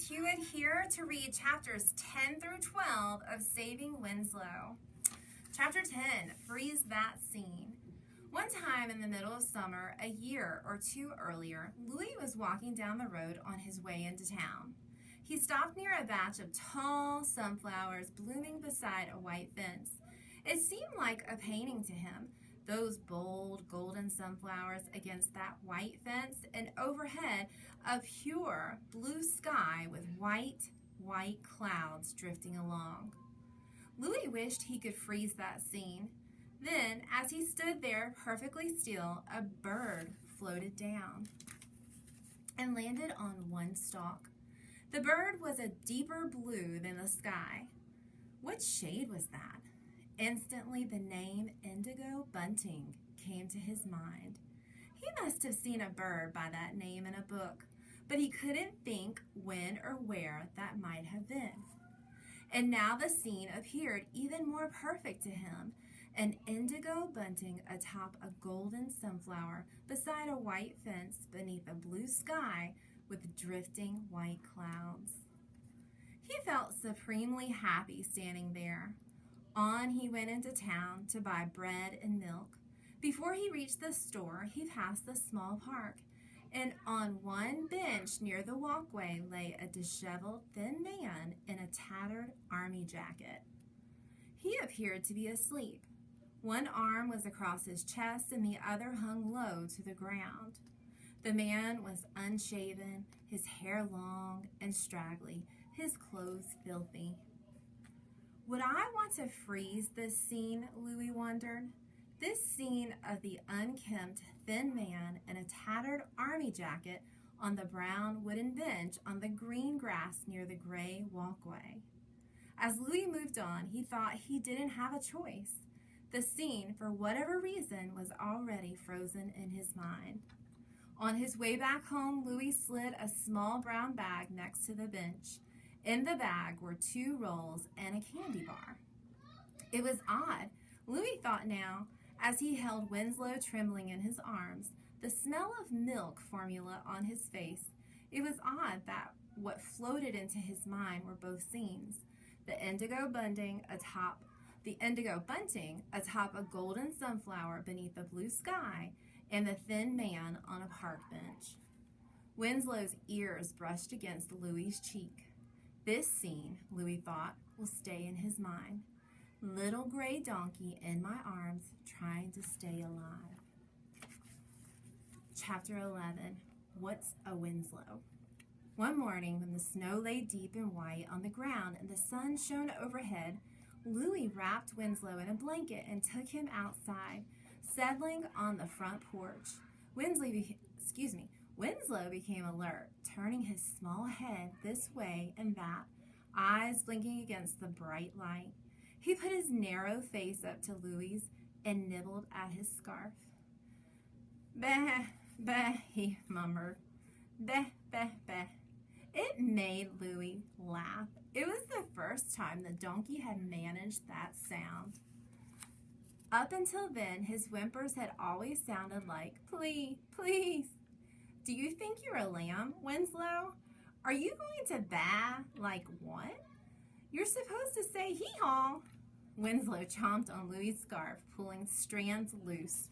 Hewett here to read chapters 10 through 12 of Saving Winslow. Chapter 10, Freeze That Scene. One time in the middle of summer, a year or two earlier, Louis was walking down the road on his way into town. He stopped near a batch of tall sunflowers blooming beside a white fence. It seemed like a painting to him, those bold golden sunflowers against that white fence, and overhead a pure blue sky with white clouds drifting along. Louis wished he could freeze that scene. Then, as he stood there perfectly still, a bird floated down and landed on one stalk. The bird was a deeper blue than the sky. What shade was that? Instantly, the name Indigo Bunting came to his mind. He must have seen a bird by that name in a book, but he couldn't think when or where that might have been. And now the scene appeared even more perfect to him. An indigo bunting atop a golden sunflower beside a white fence beneath a blue sky with drifting white clouds. He felt supremely happy standing there. On he went into town to buy bread and milk. Before he reached the store, he passed the small park, and on one bench near the walkway lay a disheveled, thin man in a tattered army jacket. He appeared to be asleep. One arm was across his chest and the other hung low to the ground. The man was unshaven, his hair long and straggly, his clothes filthy. Would I want to freeze this scene, Louis wondered. This scene of the unkempt, thin man in a tattered army jacket on the brown wooden bench on the green grass near the gray walkway. As Louis moved on, he thought he didn't have a choice. The scene, for whatever reason, was already frozen in his mind. On his way back home, Louis slid a small brown bag next to the bench. In the bag were 2 rolls and a candy bar. It was odd, Louis thought now, as he held Winslow trembling in his arms, the smell of milk formula on his face. It was odd that what floated into his mind were both scenes. The indigo bunting atop a golden sunflower beneath a blue sky, and the thin man on a park bench. Winslow's ears brushed against Louis's cheek. This scene, Louis thought, will stay in his mind. Little gray donkey in my arms, trying to stay alive. Chapter 11, What's a Winslow? One morning, when the snow lay deep and white on the ground and the sun shone overhead, Louis wrapped Winslow in a blanket and took him outside, settling on the front porch. Winslow became alert, turning his small head this way and that, eyes blinking against the bright light. He put his narrow face up to Louis's and nibbled at his scarf. "Bah, bah," he murmured. "Bah, bah, bah." It made Louis laugh. It was the first time the donkey had managed that sound. Up until then, his whimpers had always sounded like, "Please, please." "Do you think you're a lamb, Winslow? Are you going to baa like what? You're supposed to say hee-haw." Winslow chomped on Louis's scarf, pulling strands loose.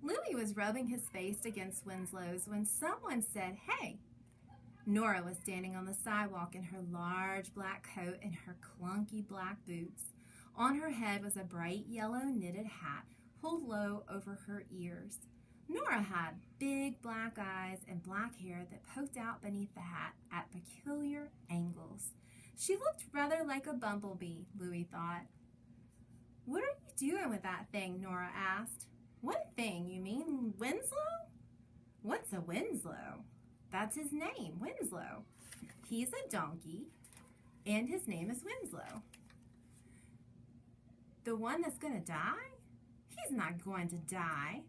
Louis was rubbing his face against Winslow's when someone said, "Hey." Nora was standing on the sidewalk in her large black coat and her clunky black boots. On her head was a bright yellow knitted hat pulled low over her ears. Nora had big black eyes and black hair that poked out beneath the hat at peculiar angles. She looked rather like a bumblebee, Louis thought. "What are you doing with that thing?" Nora asked. "What thing? You mean Winslow?" "What's a Winslow?" "That's his name, Winslow. He's a donkey, and his name is Winslow." "The one that's going to die?" "He's not going to die."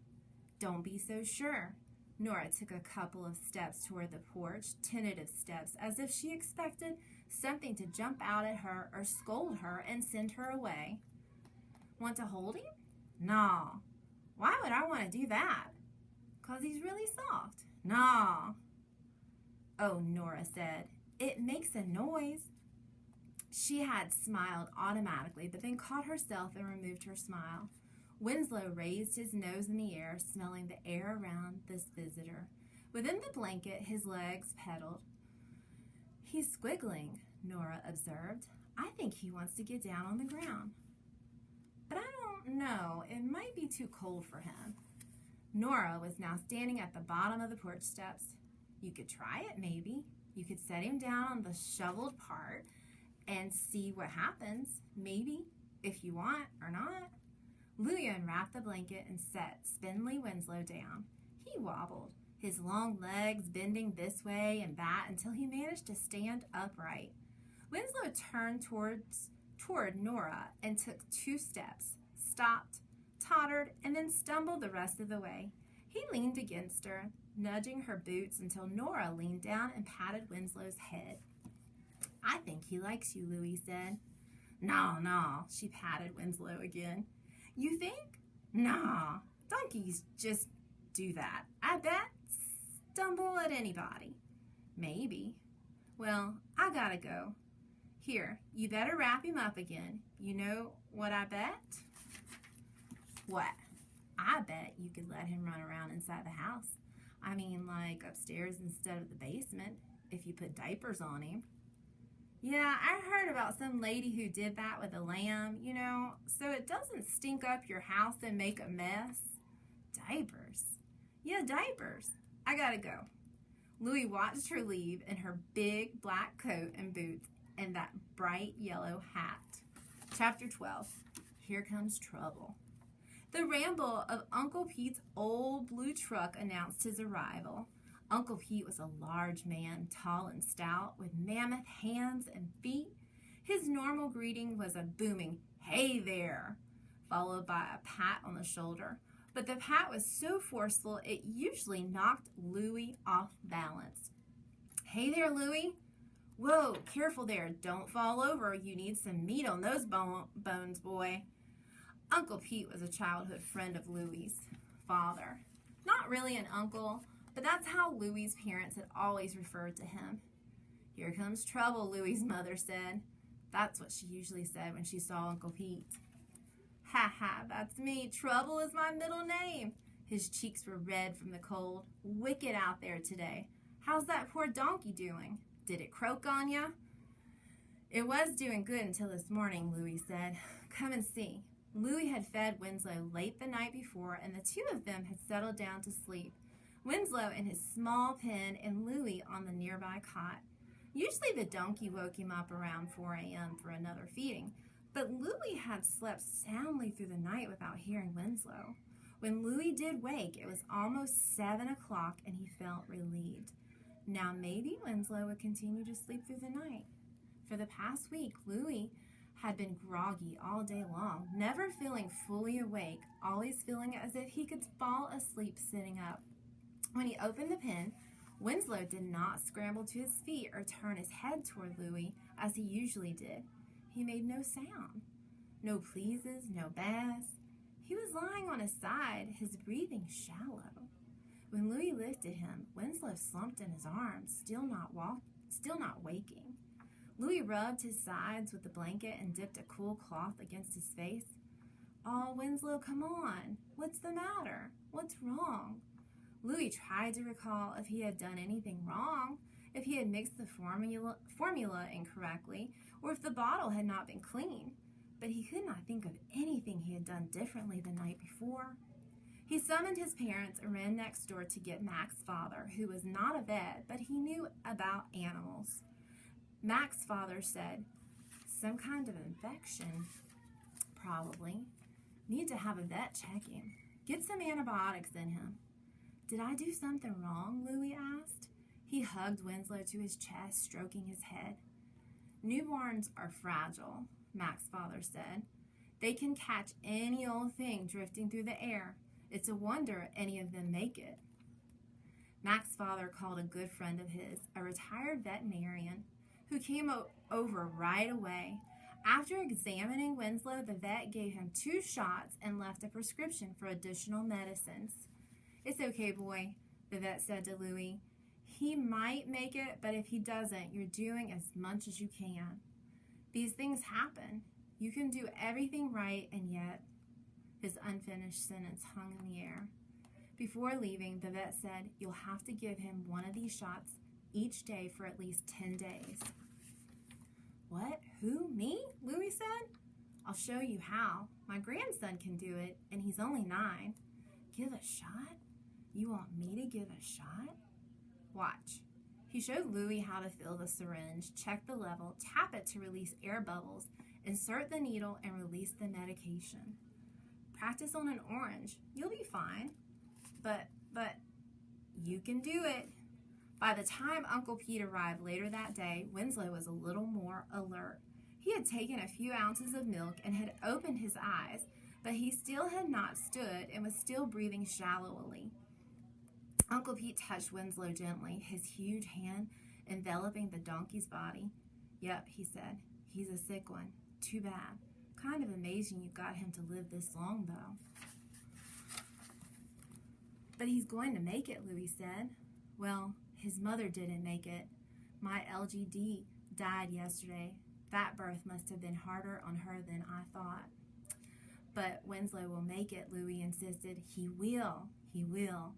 "Don't be so sure." Nora took a couple of steps toward the porch, tentative steps, as if she expected something to jump out at her or scold her and send her away. "Want to hold him?" "No." "Why would I want to do that?" "'Cause he's really soft." "No." "Oh," Nora said, It makes a noise. She had smiled automatically, but then caught herself and removed her smile. Winslow raised his nose in the air, smelling the air around this visitor. Within the blanket, his legs pedaled. "He's squiggling," Nora observed. "I think he wants to get down on the ground. But I don't know. It might be too cold for him." Nora was now standing at the bottom of the porch steps. "You could try it, maybe. You could set him down on the shoveled part and see what happens, maybe, if you want or not." Louie unwrapped the blanket and set spindly Winslow down. He wobbled, his long legs bending this way and that until he managed to stand upright. Winslow turned toward Nora and took 2 steps, stopped, tottered, and then stumbled the rest of the way. He leaned against her, nudging her boots until Nora leaned down and patted Winslow's head. "I think he likes you," Louie said. No, she patted Winslow again. "You think? Nah, donkeys just do that. I bet. Stumble at anybody." "Maybe." "Well, I gotta go. Here, you better wrap him up again. You know what I bet?" "What?" "I bet you could let him run around inside the house. I mean, like upstairs instead of the basement, if you put diapers on him." "Yeah, I heard about some lady who did that with a lamb, so it doesn't stink up your house and make a mess." "Diapers?" "Yeah, diapers. I gotta go." Louie watched her leave in her big black coat and boots and that bright yellow hat. Chapter 12. Here Comes Trouble. The ramble of Uncle Pete's old blue truck announced his arrival. Uncle Pete was a large man, tall and stout, with mammoth hands and feet. His normal greeting was a booming, "Hey there," followed by a pat on the shoulder. But the pat was so forceful it usually knocked Louie off balance. "Hey there, Louie." "Whoa, careful there. Don't fall over. You need some meat on those bones, boy." Uncle Pete was a childhood friend of Louie's father. Not really an uncle, but that's how Louie's parents had always referred to him. "Here comes trouble," Louie's mother said. That's what she usually said when she saw Uncle Pete. "Ha ha, that's me. Trouble is my middle name." His cheeks were red from the cold. "Wicked out there today. How's that poor donkey doing? Did it croak on ya?" "It was doing good until this morning," Louie said. "Come and see." Louie had fed Winslow late the night before, and the 2 of them had settled down to sleep. Winslow in his small pen and Louie on the nearby cot. Usually the donkey woke him up around 4 a.m. for another feeding, but Louie had slept soundly through the night without hearing Winslow. When Louie did wake, it was almost 7 o'clock, and he felt relieved. Now maybe Winslow would continue to sleep through the night. For the past week, Louie had been groggy all day long, never feeling fully awake, always feeling as if he could fall asleep sitting up. When he opened the pen, Winslow did not scramble to his feet or turn his head toward Louie as he usually did. He made no sound. No pleases, no bass. He was lying on his side, his breathing shallow. When Louie lifted him, Winslow slumped in his arms, still not waking. Louie rubbed his sides with the blanket and dipped a cool cloth against his face. "Oh, Winslow, come on. What's the matter? What's wrong?" Louie tried to recall if he had done anything wrong, if he had mixed the formula incorrectly, or if the bottle had not been clean, but he could not think of anything he had done differently the night before. He summoned his parents and ran next door to get Mac's father, who was not a vet, but he knew about animals. Mac's father said, "Some kind of infection, probably. Need to have a vet check him. Get some antibiotics in him." "Did I do something wrong?" Louie asked. He hugged Winslow to his chest, stroking his head. "Newborns are fragile," Mac's father said. "They can catch any old thing drifting through the air. It's a wonder any of them make it." Mac's father called a good friend of his, a retired veterinarian, who came over right away. After examining Winslow, the vet gave him 2 shots and left a prescription for additional medicines. "It's okay, boy," the vet said to Louie. He might make it, but if he doesn't, you're doing as much as you can. These things happen. You can do everything right, and yet his unfinished sentence hung in the air. Before leaving, the vet said, you'll have to give him one of these shots each day for at least 10 days. What? Who? Me? Louis said. I'll show you how. My grandson can do it, and he's only 9. Give a shot? You want me to give a shot? Watch. He showed Louis how to fill the syringe, check the level, tap it to release air bubbles, insert the needle, and release the medication. Practice on an orange. You'll be fine. But you can do it. By the time Uncle Pete arrived later that day, Winslow was a little more alert. He had taken a few ounces of milk and had opened his eyes, but he still had not stood and was still breathing shallowly. Uncle Pete touched Winslow gently, his huge hand enveloping the donkey's body. Yep, he said. He's a sick one. Too bad. Kind of amazing you got him to live this long, though. But he's going to make it, Louis said. Well, his mother didn't make it. My LGD died yesterday. That birth must have been harder on her than I thought. But Winslow will make it, Louis insisted. He will. He will.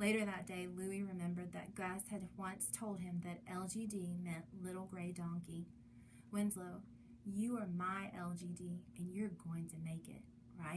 Later that day, Louis remembered that Gus had once told him that LGD meant little gray donkey. Winslow, you are my LGD, and you're going to make it, right?